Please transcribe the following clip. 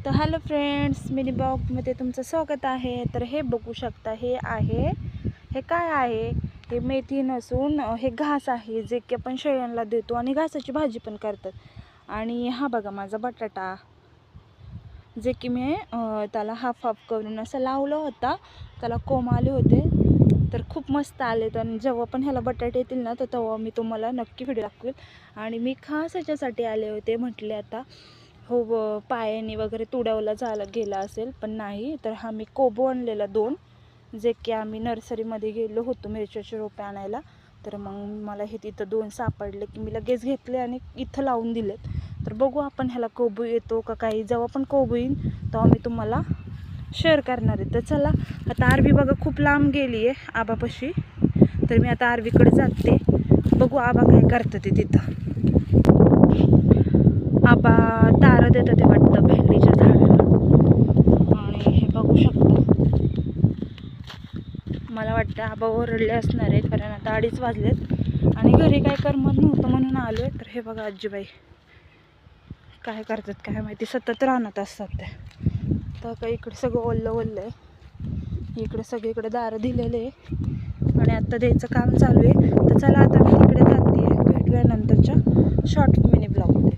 तर hello friends, mini ब्लॉगमध्ये तुमचं स्वागत आहे. तर हे बघू शकता, हे काय आहे? हे मेथी नसून हे घास आहे, जे की आपण शेळ्यांना देतो आणि घासाची भाजी पण करतात. आणि हा बघा माझा बटाटा, जे की मी त्याला हाफ करून असं लावलं होता. त्याला कोंब आले होते, तर खूप मस्त आले. तर जेव्हा पण ह्याला बटाटे येतील ना, तर तेव्हा मी तुम्हाला नक्की व्हिडिओ दाखवेल. आणि मी खास ह्याच्यासाठी आले होते, म्हटले आता हो पायाने वगैरे तुडवला गेला असेल, पण नाही. तर हा मी कोबो आणलेला 2, जे की आम्ही नर्सरीमध्ये गेलो होतो मिरच्याचे रोपे आणायला. तर मग मला हे तिथं 2 सापडले, की मी लगेच घेतले आणि इथं लावून दिलेत. तर बघू आपण ह्याला कोबू येतो का काही. जेव्हा पण कोबू येईल तेव्हा मी तुम्हाला शेअर करणार आहे. तर चला, आता आरवी बघा खूप लांब गेली आहे आबापाशी. तर मी आता आरवीकडे जाते, बघू आबा काय करतं ते तिथं. आबा तारं देतं ते वाटतं भेंडीच्या झाडाला. आणि हे बघू शकता, मला वाटतं आबा ओरडले असणार आहे, कारण आता 2:30 वाजलेत आणि घरी काय करमत नव्हतं म्हणून आलो आहे. तर हे बघा आजीबाई काय करतात काय माहिती, सतत रानात असतात ते. तर काही इकडे सगळं ओल्लं आहे, इकडे सगळीकडे दारं दिलेले आहे आणि आत्ता द्यायचं काम चालू आहे. तर चला आता मी तिकडे जाते, भेटूया नंतरच्या शॉर्ट मिनी ब्लॉगमध्ये.